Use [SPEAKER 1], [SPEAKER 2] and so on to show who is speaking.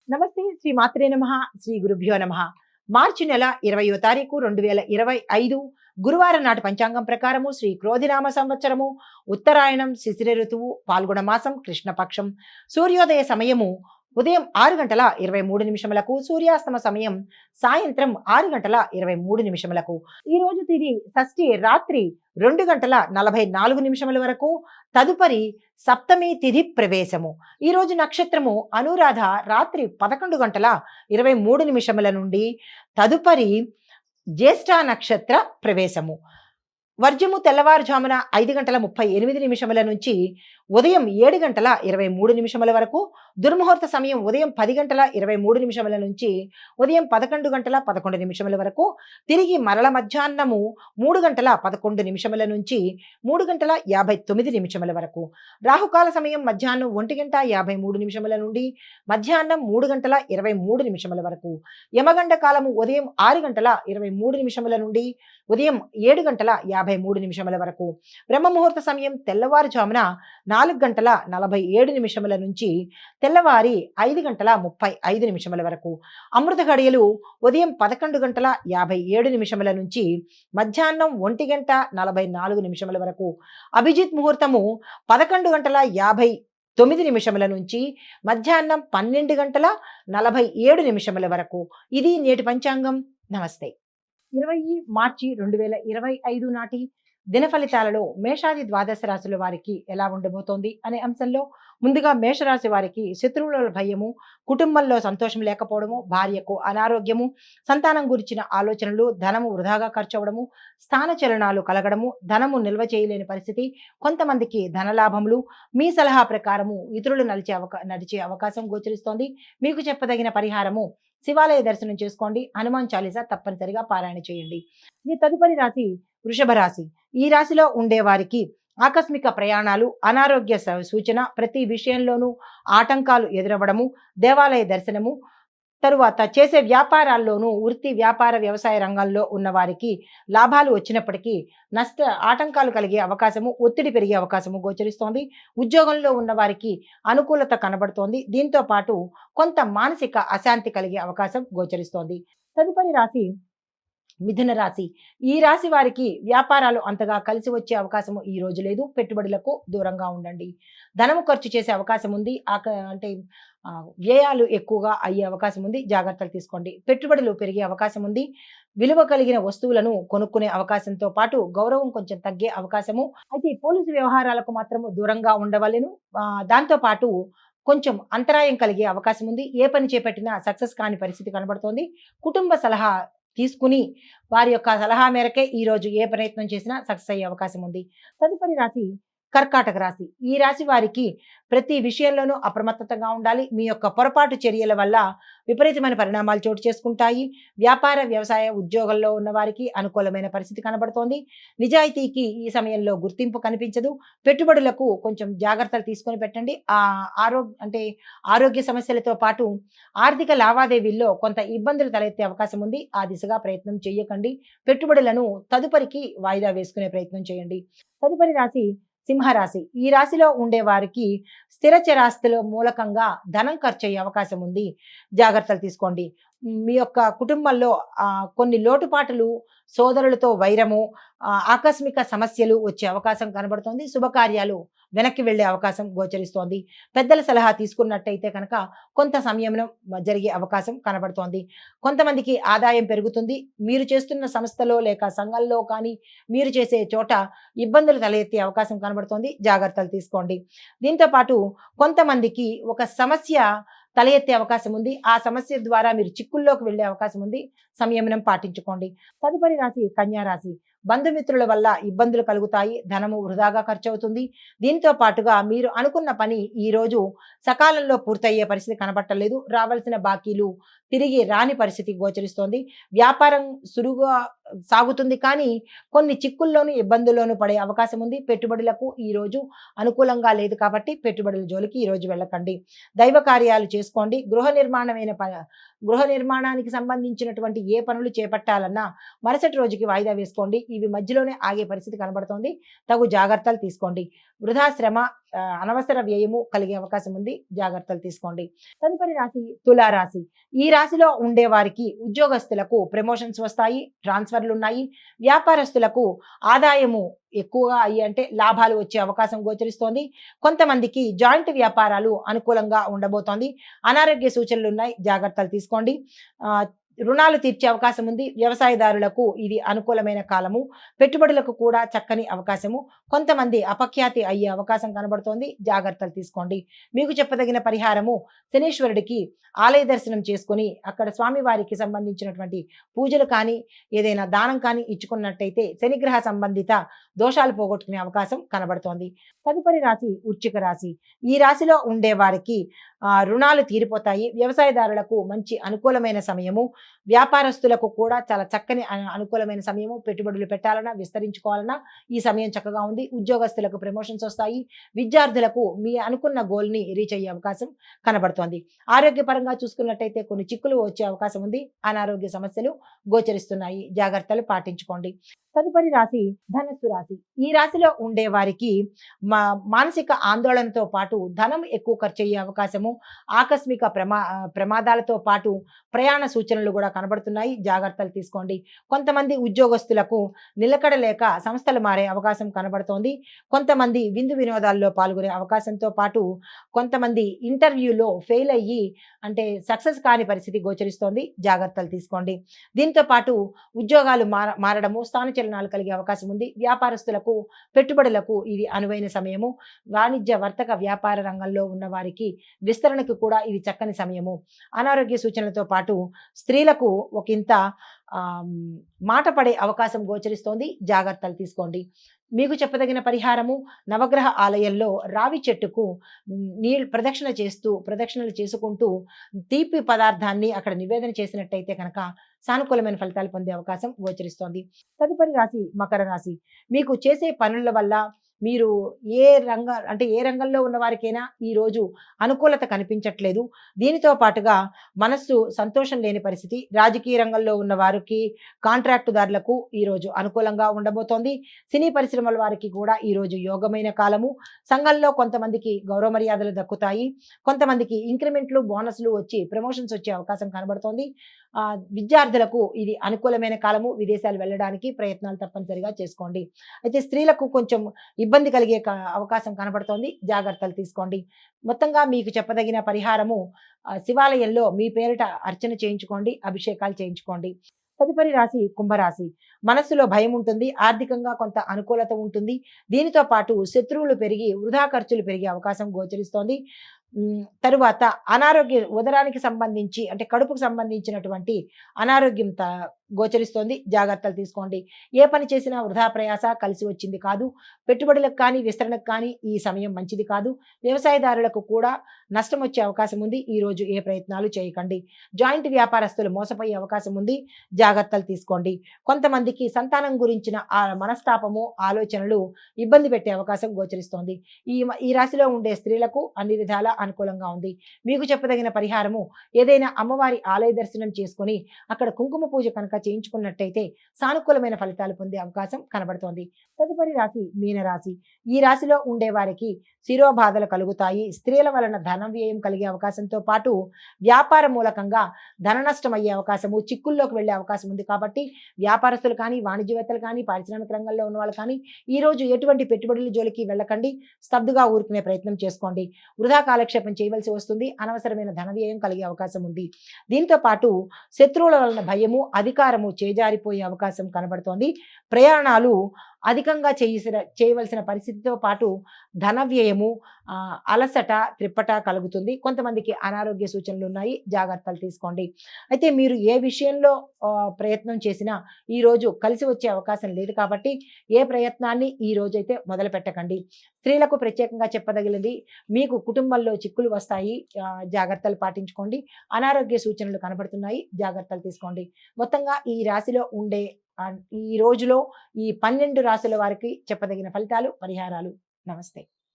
[SPEAKER 1] నమస్తే. శ్రీ మాత్రే నమః. శ్రీ గురుభ్యో నమః. మార్చి నెల 20వ తారీఖు 2025 గురువారం నాటి పంచాంగం ప్రకారము శ్రీ క్రోధినామ సంవత్సరము ఉత్తరాయణం శిశిర ఋతువు పాల్గొన మాసం కృష్ణపక్షం సూర్యోదయ సమయము ఉదయం 6:23 సూర్యాస్తమ సమయం సాయంత్రం 6:23 ఈ రోజు తిది షష్ఠి రాత్రి 2:44 వరకు. తదుపరి సప్తమి తిథి ప్రవేశము. ఈ రోజు నక్షత్రము అనురాధ రాత్రి 11:23 నుండి తదుపరి జ్యేష్ఠ నక్షత్ర ప్రవేశము. వర్జము తెల్లవారుజామున 5:38 నుంచి ఉదయం 7:23 వరకు. దుర్ముహూర్త సమయం ఉదయం 10:23 నుంచి ఉదయం 11:11 వరకు. తిరిగి మరల మధ్యాహ్నము 3:11 నుంచి 3:59 వరకు. రాహుకాల సమయం మధ్యాహ్నం 1:53 నుండి మధ్యాహ్నం 3:23 వరకు. యమగండ కాలము ఉదయం 6:23 నుండి ఉదయం 7:53 వరకు. బ్రహ్మముహూర్త సమయం తెల్లవారుజామున 4:47 నుంచి తెల్లవారి 5:35 వరకు. అమృత గడియలు ఉదయం 11:57 నుంచి మధ్యాహ్నం 1:44 వరకు. అభిజిత్ ముహూర్తము 11:59 నుంచి మధ్యాహ్నం 12:47 వరకు. ఇది నేటి పంచాంగం. నమస్తే. 20 మార్చి 2025 నాటి దిన ఫలితాలలో మేషాది ద్వాదశ రాశుల వారికి ఎలా ఉండబోతోంది అనే అంశంలో ముందుగా మేషరాశి వారికి శత్రువుల భయము, కుటుంబంలో సంతోషం లేకపోవడము, భార్యకు అనారోగ్యము, సంతానం గురించిన ఆలోచనలు, ధనము వృధాగా ఖర్చు అవడము, స్థాన చలనాలు కలగడము, ధనము నిల్వ చేయలేని పరిస్థితి, కొంతమందికి ధనలాభములు. మీ సలహా ప్రకారము ఇతరులు నడిచే అవకాశం గోచరిస్తోంది. మీకు చెప్పదగిన పరిహారము శివాలయ దర్శనం చేసుకోండి. హనుమాన్ చాలీసా తప్పనిసరిగా పారాయణ చేయండి. ఈ తదుపరి రాశి వృషభ రాశి. ఈ రాశిలో ఉండే వారికి ఆకస్మిక ప్రయాణాలు, అనారోగ్య సూచన, ప్రతి విషయంలోనూ ఆటంకాలు ఎదురవ్వడము, దేవాలయ దర్శనము, తరువాత చేసే వ్యాపారాల్లోనూ వృత్తి వ్యాపార వ్యవసాయ రంగంలో ఉన్న వారికి లాభాలు వచ్చినప్పటికీ ఆటంకాలు కలిగే అవకాశము, ఒత్తిడి పెరిగే అవకాశము గోచరిస్తోంది. ఉద్యోగంలో ఉన్న వారికి అనుకూలత కనబడుతోంది. దీంతో పాటు కొంత మానసిక అశాంతి కలిగే అవకాశం గోచరిస్తోంది. తదుపరి రాశి మిథున రాశి. ఈ రాశి వారికి వ్యాపారాలు అంతగా కలిసి వచ్చే అవకాశము ఈ రోజు లేదు. పెట్టుబడులకు దూరంగా ఉండండి. ధనము ఖర్చు చేసే అవకాశం ఉంది. అంటే వ్యయాలు ఎక్కువగా అయ్యే అవకాశం ఉంది. జాగ్రత్తలు తీసుకోండి. పెట్టుబడులు పెరిగే అవకాశం ఉంది. విలువ కలిగిన వస్తువులను కొనుక్కునే అవకాశంతో పాటు గౌరవం కొంచెం తగ్గే అవకాశము. అయితే పోలీసు వ్యవహారాలకు మాత్రము దూరంగా ఉండవలెను. దాంతో పాటు కొంచెం అంతరాయం కలిగే అవకాశం ఉంది. ఏ పని చేపట్టినా సక్సెస్ కాని పరిస్థితి కనబడుతోంది. కుటుంబ సలహా తీసుకుని వారి యొక్క సలహా మేరకే ఈ రోజు ఏ ప్రయత్నం చేసినా సక్సెస్ అయ్యే అవకాశం ఉంది. తదుపరి రాశి కర్కాటక రాశి. ఈ రాశి వారికి ప్రతి విషయంలోనూ అప్రమత్తతగా ఉండాలి. మీ యొక్క పొరపాటు చర్యల వల్ల విపరీతమైన పరిణామాలు చోటు చేసుకుంటాయి. వ్యాపార వ్యవసాయ ఉద్యోగంలో ఉన్న వారికి అనుకూలమైన పరిస్థితి కనబడుతోంది. నిజాయితీకి ఈ సమయంలో గుర్తింపు కనిపించదు. పెట్టుబడులకు కొంచెం జాగ్రత్తలు తీసుకొని పెట్టండి. ఆరోగ్య సమస్యలతో పాటు ఆర్థిక లావాదేవీల్లో కొంత ఇబ్బందులు తలెత్తే అవకాశం ఉంది. ఆ దిశగా ప్రయత్నం చేయకండి. పెట్టుబడులను తదుపరికి వాయిదా వేసుకునే ప్రయత్నం చేయండి. తదుపరి రాశి సింహరాశి. ఈ రాశిలో ఉండే వారికి స్థిర చరాస్తుల మూలకంగా ధనం ఖర్చు అయ్యే అవకాశం ఉంది. జాగ్రత్తలు తీసుకోండి. మీ యొక్క కుటుంబంలో కొన్ని లోటుపాట్లు, సోదరులతో వైరము, ఆకస్మిక సమస్యలు వచ్చే అవకాశం కనబడుతోంది. శుభకార్యాలు వెనక్కి వెళ్లే అవకాశం గోచరిస్తోంది. పెద్దల సలహా తీసుకున్నట్టయితే కనుక కొంత సమయంలో జరిగే అవకాశం కనబడుతోంది. కొంతమందికి ఆదాయం పెరుగుతుంది. మీరు చేస్తున్న సంస్థలో లేక సంఘంలో కానీ మీరు చేసే చోట ఇబ్బందులు తలెత్తే అవకాశం కనబడుతోంది. జాగ్రత్తలు తీసుకోండి. దీంతో పాటు కొంతమందికి ఒక సమస్య తల ఎత్తే అవకాశం ఉంది. ఆ సమస్య ద్వారా మీరు చిక్కుల్లోకి వెళ్లే అవకాశం ఉంది. సంయమనం పాటించుకోండి. తదుపరి రాశి కన్యా రాశి. బంధుమిత్రుల వల్ల ఇబ్బందులు కలుగుతాయి. ధనము వృధాగా ఖర్చు అవుతుంది. దీంతో పాటుగా మీరు అనుకున్న పని ఈ రోజు సకాలంలో పూర్తయ్యే పరిస్థితి కనబట్టలేదు. రావాల్సిన బాకీలు తిరిగి రాని పరిస్థితి గోచరిస్తోంది. వ్యాపారం సులువుగా సాగుతుంది, కానీ కొన్ని చిక్కుల్లోనూ ఇబ్బందుల్లోనూ పడే అవకాశం ఉంది. పెట్టుబడులకు ఈ రోజు అనుకూలంగా లేదు కాబట్టి పెట్టుబడుల జోలికి ఈ రోజు వెళ్ళకండి. దైవ కార్యాలు చేసుకోండి. గృహ నిర్మాణానికి సంబంధించినటువంటి ఏ పనులు చేపట్టాలన్నా మరుసటి రోజుకి వాయిదా వేసుకోండి. ఇవి మధ్యలోనే ఆగే పరిస్థితి కనబడుతోంది. తగు జాగ్రత్తలు తీసుకోండి. వృధా శ్రమ, అనవసర వ్యయము కలిగే అవకాశం ఉంది. జాగ్రత్తలు తీసుకోండి. తదుపరి రాశి తులారాశి. ఈ రాశిలో ఉండే వారికి ఉద్యోగస్తులకు ప్రమోషన్స్ వస్తాయి, ట్రాన్స్ఫర్లు ఉన్నాయి. వ్యాపారస్తులకు ఆదాయము ఎక్కువగా అయ్యి అంటే లాభాలు వచ్చే అవకాశం గోచరిస్తోంది. కొంతమందికి జాయింట్ వ్యాపారాలు అనుకూలంగా ఉండబోతోంది. అనారోగ్య సూచనలు ఉన్నాయి, జాగ్రత్తలు తీసుకోండి. రుణాలు తీర్చే అవకాశం ఉంది. వ్యవసాయదారులకు ఇది అనుకూలమైన కాలము. పెట్టుబడులకు కూడా చక్కని అవకాశము. కొంతమంది అపఖ్యాతి అయ్యే అవకాశం కనబడుతోంది, జాగ్రత్తలు తీసుకోండి. మీకు చెప్పదగిన పరిహారము శనీశ్వరుడికి ఆలయ దర్శనం చేసుకుని అక్కడ స్వామివారికి సంబంధించినటువంటి పూజలు కానీ ఏదైనా దానం కానీ ఇచ్చుకున్నట్టయితే శనిగ్రహ సంబంధిత దోషాలు పోగొట్టుకునే అవకాశం కనబడుతోంది. తదుపరి రాశి వృశ్చిక రాశి. ఈ రాశిలో ఉండే వారికి రుణాలు తీరిపోతాయి. వ్యవసాయదారులకు మంచి అనుకూలమైన సమయము. వ్యాపారస్తులకు కూడా చాలా చక్కని అనుకూలమైన సమయము. పెట్టుబడులు పెట్టాలన్నా విస్తరించుకోవాలన్నా ఈ సమయం చక్కగా ఉంది. ఉద్యోగస్తులకు ప్రమోషన్స్ వస్తాయి. విద్యార్థులకు మీ అనుకున్న గోల్ని రీచ్ అయ్యే అవకాశం కనబడుతోంది. ఆరోగ్యపరంగా చూసుకున్నట్టయితే కొన్ని చిక్కులు వచ్చే అవకాశం ఉంది. అనారోగ్య సమస్యలు గోచరిస్తున్నాయి, జాగ్రత్తలు పాటించుకోండి. తదుపరి రాశి ధనస్సు రాశి. ఈ రాశిలో ఉండే వారికి మానసిక ఆందోళనతో పాటు ధనం ఎక్కువ ఖర్చు అయ్యే అవకాశము, ఆకస్మిక ప్రమాదాలతో పాటు ప్రయాణ సూచనలు కూడా కనబడుతున్నాయి, జాగ్రత్తలు తీసుకోండి. కొంతమంది ఉద్యోగస్తులకు నిలకడ లేక సంస్థలు మారే అవకాశం కనబడుతోంది. కొంతమంది విందు వినోదాల్లో పాల్గొనే అవకాశంతో పాటు కొంతమంది ఇంటర్వ్యూలో ఫెయిల్ అయ్యి అంటే సక్సెస్ కాని పరిస్థితి గోచరిస్తోంది, జాగ్రత్తలు తీసుకోండి. దీంతో పాటు ఉద్యోగాలు మారడము, స్థానచలనాలు కలిగే అవకాశం ఉంది. వ్యాపారస్తులకు పెట్టుబడులకు ఇది అనువైన సమయము. వాణిజ్య వర్తక వ్యాపార రంగంలో ఉన్న వారికి విస్తరణకు కూడా ఇది చక్కని సమయము. అనారోగ్య సూచనలతో పాటు స్త్రీలకు ఒకంత మాట పడే అవకాశం గోచరిస్తోంది, జాగ్రత్తలు తీసుకోండి. మీకు చెప్పదగిన పరిహారము నవగ్రహ ఆలయంలో రావి చెట్టుకు ప్రదక్షిణలు చేసుకుంటూ తీపి పదార్థాన్ని అక్కడ నివేదన చేసినట్టయితే కనుక సానుకూలమైన ఫలితాలు పొందే అవకాశం గోచరిస్తోంది. తదుపరి రాశి మకర రాశి. మీకు చేసే పనుల వల్ల మీరు ఏ రంగంలో ఉన్న వారికైనా ఈ రోజు అనుకూలత కనిపించట్లేదు. దీనితో పాటుగా మనస్సు సంతోషం లేని పరిస్థితి. రాజకీయ రంగంలో ఉన్న వారికి, కాంట్రాక్టుదారులకు ఈ రోజు అనుకూలంగా ఉండబోతోంది. సినీ పరిశ్రమల వారికి కూడా ఈ రోజు యోగమైన కాలము. సంఘంలో కొంతమందికి గౌరవ మర్యాదలు దక్కుతాయి. కొంతమందికి ఇంక్రిమెంట్లు, బోనస్లు వచ్చి ప్రమోషన్స్ వచ్చే అవకాశం కనబడుతోంది. విద్యార్థులకు ఇది అనుకూలమైన కాలము. విదేశాలు వెళ్ళడానికి ప్రయత్నాలు తప్పనిసరిగా చేసుకోండి. అయితే స్త్రీలకు కొంచెం ఇబ్బంది కలిగే అవకాశం కనబడుతోంది, జాగ్రత్తలు తీసుకోండి. మొత్తంగా మీకు చెప్పదగిన పరిహారము శివాలయంలో మీ పేరిట అర్చన చేయించుకోండి, అభిషేకాలు చేయించుకోండి. తదుపరి రాశి కుంభరాశి. మనస్సులో భయం ఉంటుంది, ఆర్థికంగా కొంత అనుకూలత ఉంటుంది. దీనితో పాటు శత్రువులు పెరిగి వృధా ఖర్చులు పెరిగే అవకాశం గోచరిస్తోంది. తరువాత ఉదరానికి సంబంధించి అంటే కడుపుకు సంబంధించినటువంటి అనారోగ్యం గోచరిస్తోంది, జాగ్రత్తలు తీసుకోండి. ఏ పని చేసినా వృధా ప్రయాస కలిసి వచ్చింది కాదు. పెట్టుబడులకు కానీ విస్తరణకు కానీ ఈ సమయం మంచిది కాదు. వ్యవసాయదారులకు కూడా నష్టం వచ్చే అవకాశం ఉంది. ఈ రోజు ఏ ప్రయత్నాలు చేయకండి. జాయింట్ వ్యాపారస్తులు మోసపోయే అవకాశం ఉంది, జాగ్రత్తలు తీసుకోండి. కొంతమందికి సంతానం గురించిన మనస్తాపము, ఆలోచనలు ఇబ్బంది పెట్టే అవకాశం గోచరిస్తోంది. ఈ రాశిలో ఉండే స్త్రీలకు అన్ని విధాల అనుకూలంగా ఉంది. మీకు చెప్పదగిన పరిహారము ఏదైనా అమ్మవారి ఆలయ దర్శనం చేసుకుని అక్కడ కుంకుమ పూజ కనుక చేయించుకున్నట్టయితే సానుకూలమైన ఫలితాలు పొందే అవకాశం కనబడుతోంది. తదుపరి రాశి మీనరాశి. ఈ రాశిలో ఉండే వారికి శిరోబాధలు కలుగుతాయి. స్త్రీల వలన ధన వ్యయం కలిగే అవకాశంతో పాటు వ్యాపార మూలకంగా ధన నష్టం అయ్యే అవకాశము, చిక్కుల్లోకి వెళ్లే అవకాశం ఉంది. కాబట్టి వ్యాపారస్తులు కానీ, వాణిజ్యవేత్తలు కానీ, పారిశ్రామిక రంగంలో ఉన్న వాళ్ళు కానీ ఈ రోజు ఎటువంటి పెట్టుబడుల జోలికి వెళ్ళకండి. స్తబ్దుగా ఊరుకునే ప్రయత్నం చేసుకోండి. వృధా కాలక్షేపం చేయవలసి వస్తుంది. అనవసరమైన ధన వ్యయం కలిగే అవకాశం ఉంది. దీంతో పాటు శత్రువుల వలన భయము, అధికారము చేజారిపోయే అవకాశం కనబడుతోంది. ప్రయాణాలు అధికంగా చేయవలసిన పరిస్థితితో పాటు ధన వ్యయము, అలసట, త్రిప్పట కలుగుతుంది. కొంతమందికి అనారోగ్య సూచనలు ఉన్నాయి, జాగ్రత్తలు తీసుకోండి. అయితే మీరు ఏ విషయంలో ప్రయత్నం చేసినా ఈ రోజు కలిసి వచ్చే అవకాశం లేదు కాబట్టి ఏ ప్రయత్నాన్ని ఈ రోజైతే మొదలు పెట్టకండి. స్త్రీలకు ప్రత్యేకంగా చెప్పదగినది, మీకు కుటుంబంలో చిక్కులు వస్తాయి, జాగ్రత్తలు పాటించుకోండి. అనారోగ్య సూచనలు కనబడుతున్నాయి, జాగ్రత్తలు తీసుకోండి. మొత్తంగా ఈ రాశిలో ఉండే ఈ రోజులో ఈ 12 రాశుల వారికి చెప్పదగిన ఫలితాలు, పరిహారాలు. నమస్తే.